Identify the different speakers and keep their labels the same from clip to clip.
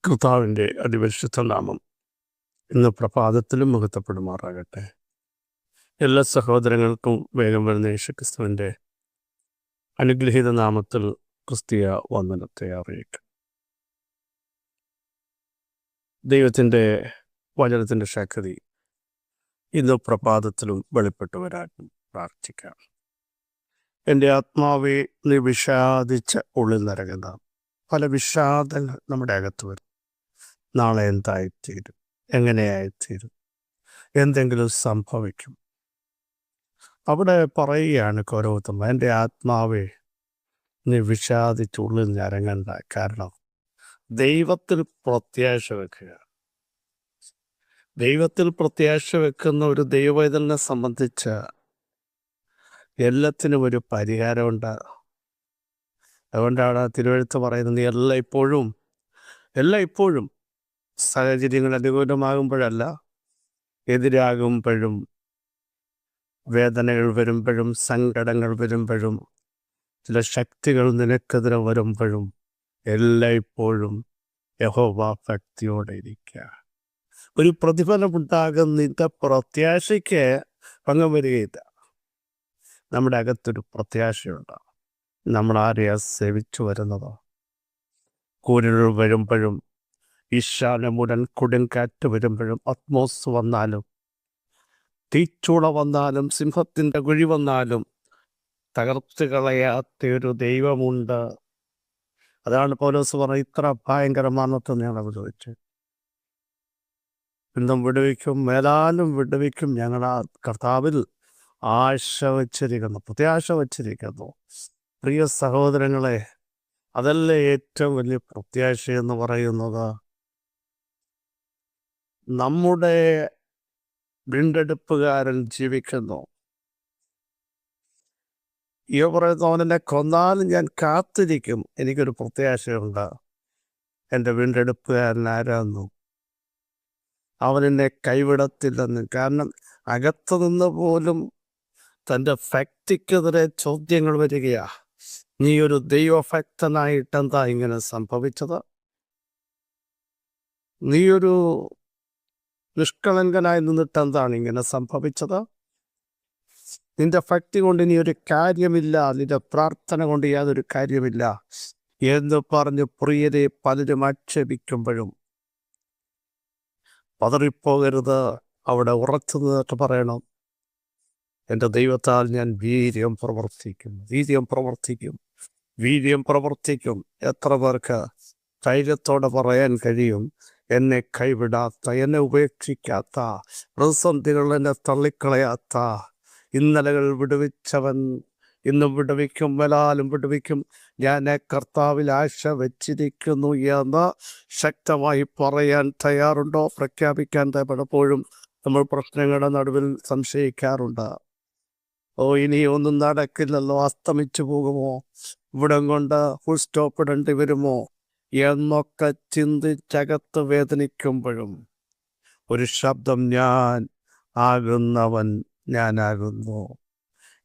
Speaker 1: കർത്താവിൻ്റെ അതിപരിശുദ്ധ നാമം ഇന്ന് പ്രഭാതത്തിലും മഹത്വപ്പെടുമാറാകട്ടെ. എല്ലാ സഹോദരങ്ങൾക്കും വേഗം വരുന്ന യേശുക്രിസ്തുവിൻ്റെ അനുഗ്രഹീത നാമത്തിൽ ക്രിസ്തീയ വന്ദനത്തെ അറിയിക്കും. ദൈവത്തിൻ്റെ വചനത്തിൻ്റെ ശക്തി ഇന്ന് പ്രഭാതത്തിലും വെളിപ്പെട്ടു വരാൻ പ്രാർത്ഥിക്കാം. എൻ്റെ ആത്മാവെ നീ വിഷാദിച്ച് ഉള്ളിൽ നിറങ്ങുന്ന പല വിഷാദങ്ങൾ നമ്മുടെ അകത്ത് വരും. നാളെ എന്തായിത്തീരും, എങ്ങനെയായിത്തീരും, എന്തെങ്കിലും സംഭവിക്കും. അവിടെ പറയുകയാണ് ഓരോരുത്തരും, എൻ്റെ ആത്മാവെ നീ വിഷാദിച്ചുള്ളിൽ ഞരങ്ങണ്ട. കാരണം ദൈവത്തിൽ പ്രത്യാശ വെക്കുക. ദൈവത്തിൽ പ്രത്യാശ വെക്കുന്ന ഒരു ദൈവവേദനെ സംബന്ധിച്ച് എല്ലാത്തിനും ഒരു പരിഹാരമുണ്ട്. അതുകൊണ്ടാണ് തിരുവെഴുത്ത് പറയുന്നത്, നീ എല്ലായ്പ്പോഴും സാഹചര്യങ്ങൾ അനുകൂലമാകുമ്പോഴല്ല, എതിരാകുമ്പോഴും, വേദനകൾ വരുമ്പോഴും, സങ്കടങ്ങൾ വരുമ്പോഴും, ചില ശക്തികൾ നിനക്കെതിരെ വരുമ്പോഴും എല്ലായ്പ്പോഴും യഹോവ ഭക്തിയോടെ ഇരിക്കുക. ഒരു പ്രതിഫലമുണ്ടാകും. നിന്റെ പ്രത്യാശയ്ക്ക് ഭംഗം വരികയില്ല. നമ്മുടെ അകത്തൊരു പ്രത്യാശയുണ്ടാകും. നമ്മൾ ആരെയാ സേവിച്ചു വരുന്നതോ? കൂരിരുൾ വരുമ്പോഴും, ഈശാനമുടൻ കൊടുങ്കാറ്റ് വരുമ്പോഴും, അത്മോസ് വന്നാലും, തീച്ചൂള വന്നാലും, സിംഹത്തിൻ്റെ കുഴി വന്നാലും തകർത്ത് കളയാത്തൊരു ദൈവമുണ്ട്. അതാണ് പൗലോസ് പറഞ്ഞത്, ഇത്ര ഭയങ്കരമാണെന്ന് ഞാൻ ചോദിച്ചു. ഇന്നും വിടുവിക്കും, മേലാലും വിടുവിക്കും. ഞങ്ങൾ ആ കർത്താവിൽ ആശ വച്ചിരിക്കുന്നു, പ്രത്യാശ വച്ചിരിക്കുന്നു. പ്രിയ സഹോദരങ്ങളെ, അതല്ലേ ഏറ്റവും വലിയ പ്രത്യാശ എന്ന് പറയുന്നത്. നമ്മുടെ വീണ്ടെടുപ്പുകാരൻ ജീവിക്കുന്നു. ഈ പറയുന്ന, അവനെന്നെ കൊന്നാലും ഞാൻ കാത്തിരിക്കും, എനിക്കൊരു പ്രത്യാശയുണ്ട്. എൻ്റെ വീണ്ടെടുപ്പുകാരൻ ആരാന്നു? അവനെന്നെ കൈവിടത്തില്ലെന്ന്. കാരണം അകത്തു നിന്ന് പോലും തൻ്റെ ഭക്തിക്കെതിരെ ചോദ്യങ്ങൾ വരികയാ. നീ ഒരു ദൈവഭക്തനായിട്ടെന്താ ഇങ്ങനെ സംഭവിച്ചത്? നീ ഒരു നിഷ്കളങ്കനായി നിന്നിട്ടെന്താണ് ഇങ്ങനെ സംഭവിച്ചത്? നിന്റെ ഭക്തി കൊണ്ട് ഇനി ഒരു കാര്യമില്ല, നിന്റെ പ്രാർത്ഥന കൊണ്ട് യാതൊരു കാര്യമില്ല എന്ന് പറഞ്ഞ് പ്രിയരെ പലരും ആക്ഷേപിക്കുമ്പോഴും പതറിപ്പോകരുത്. അവിടെ ഉറച്ചു നിന്നിട്ട് പറയണം, എൻ്റെ ദൈവത്താൽ ഞാൻ വീര്യം പ്രവർത്തിക്കും. എത്ര പേർക്ക് ധൈര്യത്തോടെ പറയാൻ കഴിയും, എന്നെ കൈവിടാത്ത, എന്നെ ഉപേക്ഷിക്കാത്ത, പ്രതിസന്ധികൾ എന്നെ തള്ളിക്കളയാത്ത, ഇന്നലകൾ വിടുവിച്ചവൻ ഇന്നും വിടുവിക്കും, മേലാലും വിടുവിക്കും, ഞാൻ കർത്താവിൽ ആശ വെച്ചിരിക്കുന്നു എന്ന് ശക്തമായി പറയാൻ തയ്യാറുണ്ടോ? പ്രഖ്യാപിക്കാൻ പലപ്പോഴും നമ്മൾ പ്രശ്നങ്ങളുടെ നടുവിൽ സംശയിക്കാറുണ്ട്. ഇനി ഒന്നും നടക്കില്ലല്ലോ, അസ്തമിച്ചു പോകുമോ, ഇവിടം കൊണ്ട് ഫുൾ സ്റ്റോപ്പ് ഇടേണ്ടി വരുമോ എന്നൊക്കെ ചിന്തിച്ചകത്ത് വേദനിക്കുമ്പോഴും ഒരു ശബ്ദം, ഞാനാകുന്നു,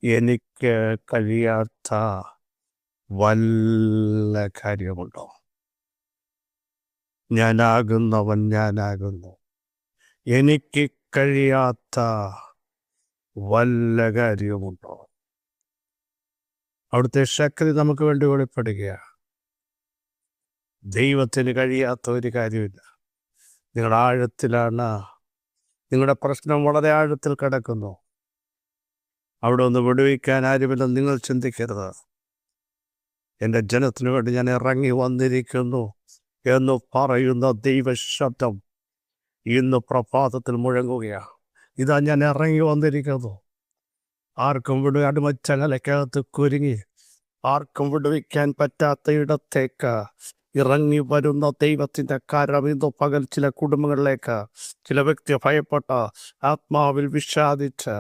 Speaker 1: എനിക്ക് കഴിയാത്ത വല്ല കാര്യമുണ്ടോ? ഞാനാകുന്നു, എനിക്ക് കഴിയാത്ത വല്ല കാര്യമുണ്ടോ? അവിടുത്തെ ശക്തി നമുക്ക് വേണ്ടി വെളിപ്പെടുകയാണ്. ദൈവത്തിന് കഴിയാത്ത ഒരു കാര്യമില്ല. നിങ്ങളുടെ ആഴത്തിലാണ്, നിങ്ങളുടെ പ്രശ്നം വളരെ ആഴത്തിൽ കിടക്കുന്നു. അവിടെ ഒന്ന് വിടുവിക്കാൻ ആരുമില്ലെന്ന് നിങ്ങൾ ചിന്തിക്കരുത്. എൻ്റെ ജനത്തിനു വേണ്ടി ഞാൻ ഇറങ്ങി വന്നിരിക്കുന്നു എന്ന് പറയുന്ന ദൈവശബ്ദം ഇന്ന് പ്രഭാതത്തിൽ മുഴങ്ങുകയാണ്. ഇതാ ഞാൻ ഇറങ്ങി വന്നിരിക്കുന്നു. ആർക്കും അടിമച്ചങ്ങലക്കകത്ത് കുരുങ്ങി ആർക്കും വിടുവിക്കാൻ പറ്റാത്ത ഇടത്തേക്ക് ഇറങ്ങി വരുന്ന ദൈവത്തിൻ്റെ കരം ഇന്ന് പകൽ ചില കുടുംബങ്ങളിലേക്ക്, ചില വ്യക്തി ഭയപ്പെട്ട, ആത്മാവിൽ വിഷാദിച്ച്,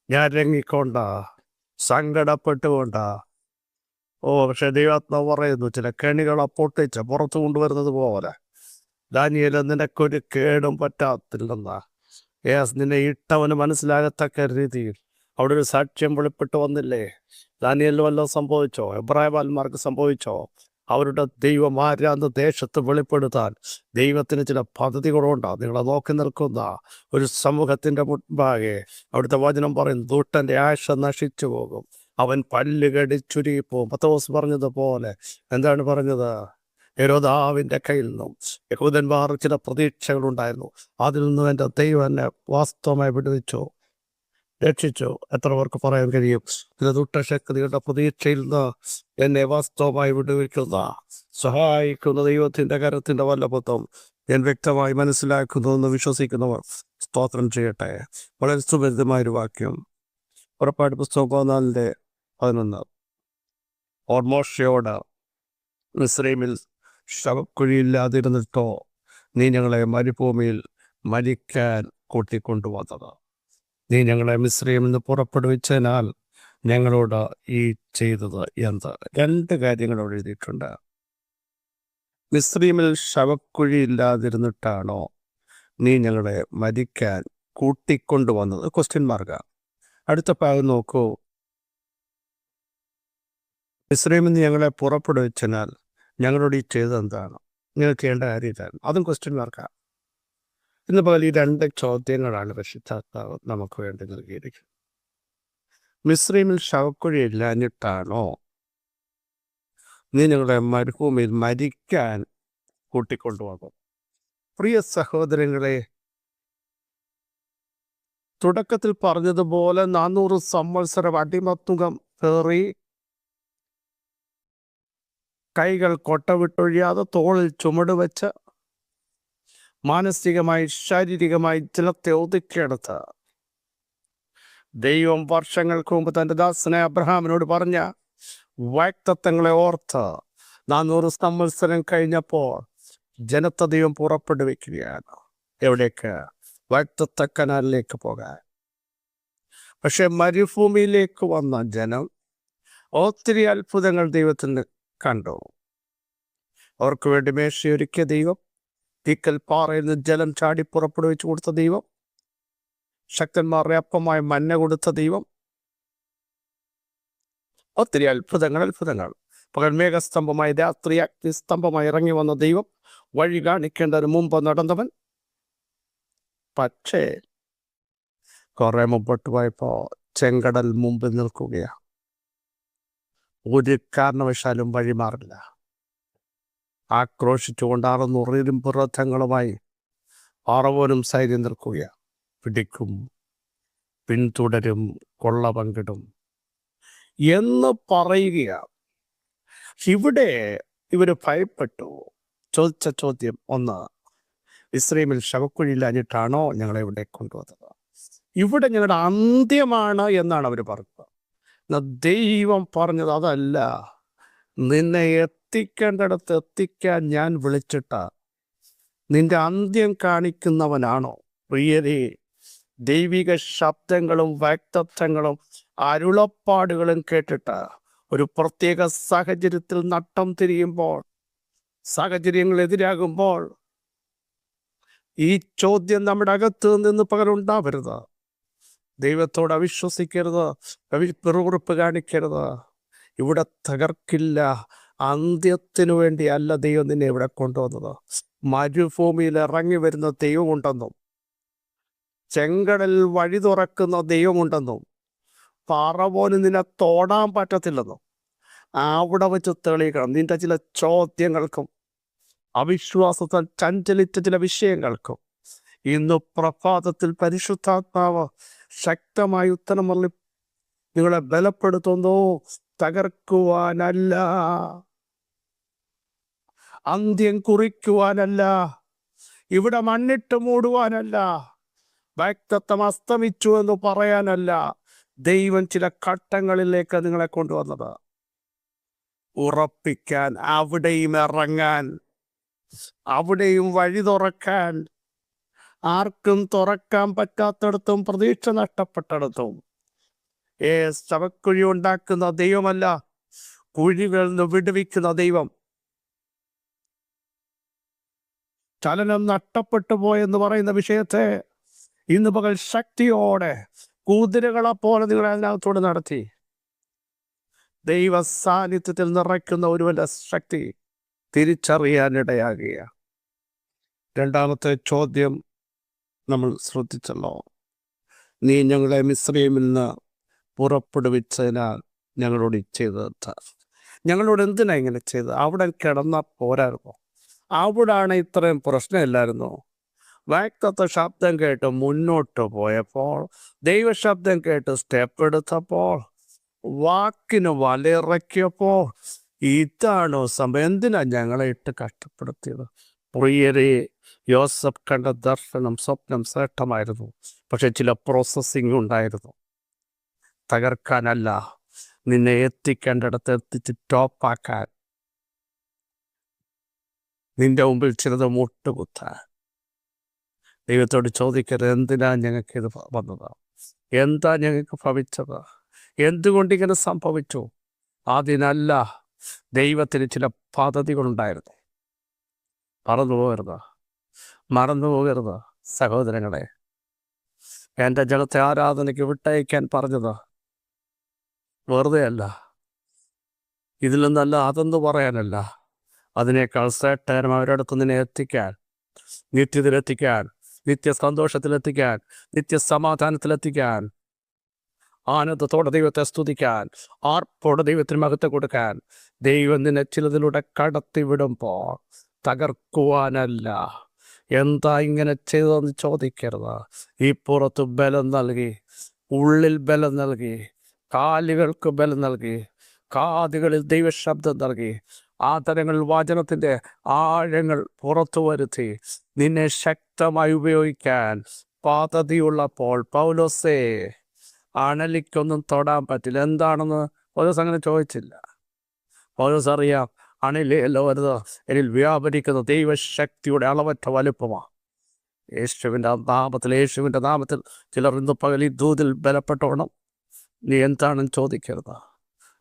Speaker 1: ഞരങ്ങിക്കൊണ്ട്, സങ്കടപ്പെട്ടുകൊണ്ട്, പക്ഷെ ദൈവാത്മാവ് പറയുന്നു, ചില കെണികളെ പൊട്ടിച്ച് പുറത്തു കൊണ്ടുവരുന്നത് പോലെ ദാനിയേൽ നിനക്കൊരു കേടും പറ്റാത്തില്ലെന്ന്. നിന്നെ ഇട്ടവന് മനസ്സിലാകത്തക്ക രീതിയിൽ അവിടെ ഒരു സാക്ഷ്യം വെളിപ്പെട്ട് വന്നില്ലേ? ദാനിയേലിന് വല്ലതും സംഭവിച്ചോ? എബ്രായന്മാർക്ക് സംഭവിച്ചോ? അവരുടെ ദൈവം ആരാന്ന് ദേശത്ത് വെളിപ്പെടുത്താൻ ദൈവത്തിന് ചില പദ്ധതികളുണ്ടാകും. നിങ്ങളെ നോക്കി നിൽക്കുന്ന ഒരു സമൂഹത്തിൻ്റെ മുൻപാകെ അവിടുത്തെ വചനം പറയും, ദൂട്ടൻ്റെ ആശ നശിച്ചു പോകും, അവൻ പല്ല് കടിച്ചുരുങ്ങിപ്പോകും. പത്രോസ് പറഞ്ഞതുപോലെ എന്താണ് പറഞ്ഞത്? ഹെരോദാവിൻ്റെ കയ്യിൽ നിന്നും യഹൂദന്മാർ ചില പ്രതീക്ഷകളുണ്ടായിരുന്നു. അതിൽ നിന്നും എൻ്റെ ദൈവം എന്നെ വാസ്തവമായി വിടുവിച്ചു, രക്ഷിച്ചു. എത്ര പേർക്ക് പറയാൻ കഴിയും? ചില ദുഷ്ടശക്തികളുടെ പ്രതീക്ഷയിൽ നിന്ന് എന്നെ വാസ്തവമായി വിടുവിക്കുന്ന സഹായിക്കുന്ന ദൈവത്തിൻ്റെ കരത്തിൻ്റെ വല്ലഭത്വം ഞാൻ വ്യക്തമായി മനസ്സിലാക്കുന്നു എന്ന് വിശ്വസിക്കുന്നവർ സ്തോത്രം ചെയ്യട്ടെ. വളരെ സുപരിതമായൊരു വാക്യം, പുറപ്പാട് പുസ്തകം 14:11. മോശെയോട്, മിസ്രയീമിൽ ശവക്കുഴിയില്ലാതിരുന്നിട്ടോ നീ ഞങ്ങളെ മരുഭൂമിയിൽ മരിക്കാൻ കൂട്ടിക്കൊണ്ടുവന്നത്. നീ ഞങ്ങളെ മിസ്രയീമിൽ നിന്ന് പുറപ്പെടുവിച്ചതിനാൽ ഞങ്ങളോട് ഈ ചെയ്തത് എന്ത്? 2 കാര്യങ്ങൾ അവിടെ എഴുതിയിട്ടുണ്ട്. മിസ്രയീമിൽ ശവക്കുഴിയില്ലാതിരുന്നിട്ടാണോ നീ ഞങ്ങളെ മരിക്കാൻ കൂട്ടിക്കൊണ്ടുവന്നത്? ക്വസ്റ്റ്യൻ മാർക്ക. അടുത്ത ഭാഗം നോക്കൂ. മിസ്രയീമിൽ നിന്ന് ഞങ്ങളെ പുറപ്പെടുവിച്ചതിനാൽ ഞങ്ങളോട് ഈ ചെയ്തത് എന്താണ്? നിങ്ങൾ ചെയ്യേണ്ട കാര്യം, അതും ക്വസ്റ്റ്യൻ മാർക്കാണ്. ഇന്ന് പകൽ ഈ 2 ചോദ്യങ്ങളാണ് പരിശുദ്ധാത്മാവ് നമുക്ക് വേണ്ടി നൽകിയിരിക്കുന്നത്. മിസ്രയീമിൽ ശവക്കുഴിയില്ലാഞ്ഞിട്ടാണോ നീ ഞങ്ങളെ മരുഭൂമിയിൽ മരിക്കാൻ കൂട്ടിക്കൊണ്ടുവന്നു? പ്രിയ സഹോദരങ്ങളെ, തുടക്കത്തിൽ പറഞ്ഞതുപോലെ 400 സംവത്സരം അടിമത്തുകം പേറി, കൈകൾ കൊട്ട വിട്ടൊഴിയാതെ തോളിൽ ചുമട് വെച്ച് മാനസികമായി ശാരീരികമായി ജലത്തെ ഒതുക്കിയെടുത്ത് ദൈവം വർഷങ്ങൾക്ക് മുമ്പ് തൻ്റെ ദാസനെ അബ്രഹാമിനോട് പറഞ്ഞ വാഗ്ദത്തങ്ങളെ ഓർത്ത് 400 സംവത്സരം കഴിഞ്ഞപ്പോൾ ജനത്തെ ദൈവം പുറപ്പെടുവിക്കുകയാണ്. എവിടേക്ക്? വാഗ്ദത്ത കനാലിലേക്ക് പോകാൻ. പക്ഷെ മരുഭൂമിയിലേക്ക് വന്ന ജനം ഒത്തിരി അത്ഭുതങ്ങൾ ദൈവത്തിന് കണ്ടു. അവർക്ക് വേണ്ടി മേശയൊരുക്കിയ ദൈവം, തീക്കൽ പാറയിൽ നിന്ന് ജലം ചാടി പുറപ്പെടുവിച്ചു കൊടുത്ത ദൈവം, ശക്തന്മാരുടെ അപ്പമായി മന്ന കൊടുത്ത ദൈവം, ഒത്തിരി അത്ഭുതങ്ങൾ. പകൽ മേഘസ്തംഭമായി, രാത്രി അഗ്നിസ്തംഭമായി ഇറങ്ങി വന്ന ദൈവം, വഴി കാണിക്കേണ്ടതിന് മുമ്പ് നടന്നവൻ. പക്ഷേ കുറെ മുമ്പോട്ട് പോയപ്പോൾ ചെങ്കടൽ മുമ്പിൽ നിൽക്കുകയാണ്. ഒരു കാരണവശാലും വഴി മാറില്ല. ആക്രോശിച്ചുകൊണ്ട് 600 ഇരുമ്പ് രഥങ്ങളുമായി ഫറവോനും സൈന്യം നിൽക്കുകയാണ്. പിടിക്കും, പിന്തുടരും, കൊള്ള പങ്കിടും എന്ന് പറയുകയാണ്. ഇവിടെ ഇവര് ഭയപ്പെട്ടു. ചോദിച്ച ചോദ്യം ഒന്ന്, മിസ്രയീമിൽ ശവക്കുഴിയില്ലാഞ്ഞിട്ടാണോ ഞങ്ങളെ ഇവിടെ കൊണ്ടുവന്നത്? ഇവിടെ ഞങ്ങളുടെ അന്ത്യമാണ് എന്നാണ് അവർ പറഞ്ഞത്. ദൈവം പറഞ്ഞത് അതല്ല, നിന്നെ എത്തിക്കേണ്ടിടത്ത് എത്തിക്കാൻ ഞാൻ വിളിച്ചിട്ട നിന്റെ അന്ത്യം കാണിക്കുന്നവനാണോ? പ്രിയരെ, ദൈവിക ശബ്ദങ്ങളും വാഗ്ദത്തങ്ങളും അരുളപ്പാടുകളും കേട്ടിട്ട് ഒരു പ്രത്യേക സാഹചര്യത്തിൽ നട്ടം തിരിയുമ്പോൾ, സാഹചര്യങ്ങൾ എതിരാകുമ്പോൾ ഈ ചോദ്യം നമ്മുടെ അകത്ത് നിന്ന് പകലുണ്ടാവരുത്. ദൈവത്തോട് അവിശ്വസിക്കരുത്, പിറുപിറുപ്പ് കാണിക്കരുത്. ഇവിടെ തകർക്കില്ല. അന്ത്യത്തിനു വേണ്ടി അല്ല ദൈവം നിന്നെ ഇവിടെ കൊണ്ടുവന്നത്. മരുഭൂമിയിൽ ഇറങ്ങി വരുന്ന ദൈവമുണ്ടെന്നും, ചെങ്കടലിൽ വഴി തുറക്കുന്ന ദൈവമുണ്ടെന്നും, ഫറവോന് നിന്നെ തോടാൻ പറ്റത്തില്ലെന്നും അവിടെ വെച്ച് തെളിയിക്കണം. നിന്റെ ചില ചോദ്യങ്ങൾക്കും അവിശ്വാസത്താൽ ചഞ്ചലിച്ച ചില വിഷയങ്ങൾക്കും ഇന്ന് പ്രഭാതത്തിൽ പരിശുദ്ധാത്മാവ് ശക്തമായി ഉത്തരം പറഞ്ഞ് നിങ്ങളെ ബലപ്പെടുത്തുന്നു. തകർക്കുവാനല്ല, അന്ത്യം കുറിക്കുവാനല്ല, ഇവിടെ മണ്ണിട്ട് മൂടുവാനല്ല, വാഗ്ദത്തം അസ്തമിച്ചു എന്ന് പറയാനല്ല. ദൈവം ചില ഘട്ടങ്ങളിലേക്ക് നിങ്ങളെ കൊണ്ടുവന്നത് ഉറപ്പിക്കാൻ, അവിടെയും ഇറങ്ങാൻ, അവിടെയും വഴി തുറക്കാൻ. ആർക്കും തുറക്കാൻ പറ്റാത്തടത്തും പ്രതീക്ഷ നഷ്ടപ്പെട്ടിടത്തും ശവക്കുഴി ഉണ്ടാക്കുന്ന ദൈവമല്ല, കുഴികളിൽ നിന്ന് വിടുവിക്കുന്ന ദൈവം. ചലനം നഷ്ടപ്പെട്ടു പോയെന്ന് പറയുന്ന വിഷയത്തെ ഇന്ന് പകൽ ശക്തിയോടെ കുതിരകളെ പോലെ നിങ്ങൾ അതിനകത്തോട് നടത്തി ദൈവ സാന്നിധ്യത്തിൽ നിറയ്ക്കുന്ന ഒരുവന്റെ ശക്തി തിരിച്ചറിയാനിടയാകുക. രണ്ടാമത്തെ ചോദ്യം നമ്മൾ ശ്രദ്ധിച്ചല്ലോ. നീ ഞങ്ങളെ മിസ്രയീമിൽ നിന്ന് പുറപ്പെടുവിച്ചതിനാൽ ഞങ്ങളോട് ചെയ്തത്. ഞങ്ങളോട് എന്തിനാ ഇങ്ങനെ ചെയ്തത്? അവിടെ കിടന്നാൽ പോരായിരുന്നോ? അവിടാണ് ഇത്രയും പ്രശ്നമില്ലായിരുന്നോ? വാക്തത്വ ശബ്ദം കേട്ട് മുന്നോട്ട് പോയപ്പോൾ, ദൈവശബ്ദം കേട്ട് സ്റ്റെപ്പ് എടുത്തപ്പോൾ, വാക്കിന് വലയിറക്കിയപ്പോൾ, ഇതാണോ സംഭവം? എന്തിനാ ഞങ്ങളെ ഇട്ട് കഷ്ടപ്പെടുത്തിയത്? പ്രിയരെ, യോസഫ് കണ്ട ദർശനം, സ്വപ്നം ശ്രേഷ്ഠമായിരുന്നു. പക്ഷെ ചില പ്രോസസ്സിങ് ഉണ്ടായിരുന്നു. തകർക്കാനല്ല, നിന്നെ എത്തിക്കേണ്ടിടത്ത് എത്തിച്ച് ടോപ്പാക്കാൻ. നിന്റെ മുമ്പിൽ ചിലത് മുട്ടുകുത്താൻ. ദൈവത്തോട് ചോദിക്കരുത്, എന്തിനാ ഞങ്ങൾക്ക് ഇത് വന്നത്? എന്താ ഞങ്ങൾക്ക് ഭവിച്ചത്? എന്തുകൊണ്ടിങ്ങനെ സംഭവിച്ചു? അതിനല്ല, ദൈവത്തിന് ചില പദ്ധതികളുണ്ടായിരുന്നു. മറന്നു പോകരുത് സഹോദരങ്ങളെ. എൻ്റെ ജനത്തെ ആരാധനയ്ക്ക് വിട്ടയക്കാൻ പറഞ്ഞത് വെറുതെ അല്ല. ഇതിൽ നിന്നല്ല, അതെന്ന് പറയാനല്ല. അതിനേക്കാൾ ശ്രേഷ്ഠകരം അവരടുത്ത് നിന്നെ എത്തിക്കാൻ, നിത്യത്തിലെത്തിക്കാൻ, നിത്യസന്തോഷത്തിലെത്തിക്കാൻ, നിത്യസമാധാനത്തിലെത്തിക്കാൻ, ആനന്ദത്തോടെ ദൈവത്തെ സ്തുതിക്കാൻ, ആർപ്പോടെ ദൈവത്തിന് മഹത്വം കൊടുക്കാൻ. ദൈവം നിന്നെ ചിലതിലൂടെ കടത്തിവിടുമ്പോൾ തകർക്കുവാനല്ല. എന്താ ഇങ്ങനെ ചെയ്തതെന്ന് ചോദിക്കരുത്. ഈ പുറത്ത് ബലം നൽകി, ഉള്ളിൽ ബലം നൽകി, കാലുകൾക്ക് ബലം നൽകി, കാതുകളിൽ ദൈവശബ്ദം നൽകി, ആദരങ്ങളിൽ വചനത്തിൻ്റെ ആഴങ്ങൾ പുറത്തു വരുത്തി നിന്നെ ശക്തമായി ഉപയോഗിക്കാൻ പദ്ധതിയുള്ളപ്പോൾ, പൗലോസേ, അണലിക്കൊന്നും തൊടാൻ പറ്റില്ല. എന്താണെന്ന് പൗലോസ് അങ്ങനെ ചോദിച്ചില്ല. പൗലോസ് അറിയാം, അണലിയല്ലോ വരുത്, എന്നിൽ വ്യാപരിക്കുന്ന ദൈവശക്തിയുടെ അളവറ്റ വലുപ്പമാണ്. യേശുവിൻ്റെ നാമത്തിൽ ചിലർ ഇന്ന് പകൽ ഈ ദൂതിൽ ബലപ്പെട്ടോണം. നീ എന്താണെന്ന് ചോദിക്കരുത്.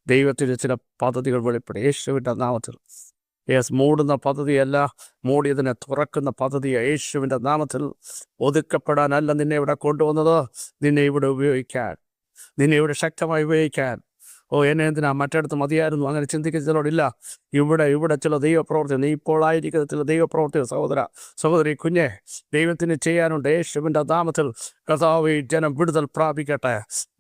Speaker 1: ദൈവത്തിൻ്റെ ചില പദ്ധതികൾ വെളിപ്പെടും യേശുവിൻ്റെ നാമത്തിൽ. മൂടുന്ന പദ്ധതിയല്ല, മൂടിയതിനെ തുറക്കുന്ന പദ്ധതിയാണ് യേശുവിൻ്റെ നാമത്തിൽ. ഒതുക്കപ്പെടാനല്ല നിന്നെ ഇവിടെ കൊണ്ടുവന്നത്, നിന്നെ ഇവിടെ ഉപയോഗിക്കാൻ, നിന്നെ ഇവിടെ ശക്തമായി ഉപയോഗിക്കാൻ. എന്നെ എന്തിനാ, മറ്റിടത്ത് മതിയായിരുന്നു, അങ്ങനെ ചിന്തിക്കുന്ന ചിലരോടില്ല. ഇവിടെ ചില ദൈവപ്രവർത്തി, നീ ഇപ്പോൾ ആയിരിക്കുന്ന ചില ദൈവപ്രവർത്തി, സഹോദരി, കുഞ്ഞെ, ദൈവത്തിന് ചെയ്യാനുണ്ട്. യേശുവിൻ്റെ നാമത്തിൽ കർത്താവേ, ജനം വിടുതൽ പ്രാപിക്കട്ടെ,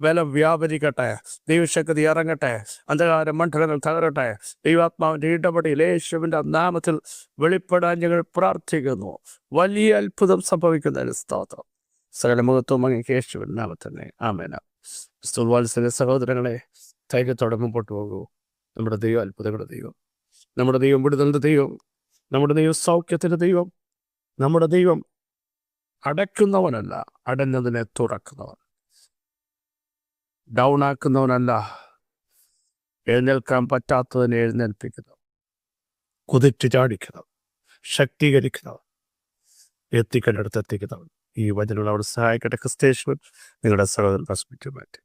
Speaker 1: ബലം വ്യാപരിക്കട്ടെ, ദൈവശക്തി ഇറങ്ങട്ടെ, അന്ധകാര മണ്ഡലങ്ങൾ തകരട്ടെ. ദൈവാത്മാവിൻ്റെ ഇടപെടൽ യേശുവിൻ്റെ നാമത്തിൽ വെളിപ്പെടാൻ ഞങ്ങൾ പ്രാർത്ഥിക്കുന്നു. വലിയ അത്ഭുതം സംഭവിക്കുന്നതിന് സ്തോത്രം. സകല മഹത്വം അങ്ങേക്ക് യേശുവിൻ്റെ നാമത്തിൽ. ആമേൻ. വാത്സല്യ സഹോദരങ്ങളെ, ധൈര്യത്തോടെ മുമ്പോട്ട് പോകൂ. നമ്മുടെ ദൈവം അത്ഭുതങ്ങളുടെ ദൈവം, നമ്മുടെ ദൈവം വിടുതലിൻ്റെ ദൈവം, നമ്മുടെ ദൈവം സൗഖ്യത്തിൻ്റെ ദൈവം. നമ്മുടെ ദൈവം അടയ്ക്കുന്നവനല്ല, അടഞ്ഞതിനെ തുറക്കുന്നവൻ. ഡൗൺ ആക്കുന്നവനല്ല, എഴുന്നേൽക്കാൻ പറ്റാത്തതിനെ എഴുന്നേൽപ്പിക്കുന്നവൻ, കുതിച്ചു ചാടിക്കുന്നവൻ, ശക്തീകരിക്കുന്നവൻ, എത്തിക്കേണ്ടടുത്ത് എത്തിക്കുന്നവൻ. ഈ വചനങ്ങൾ അവിടെ സഹായിക്കട്ടെ. ക്രിസ്തേശ്വൻ നിങ്ങളുടെ സഹോദരൻ മാറ്റി.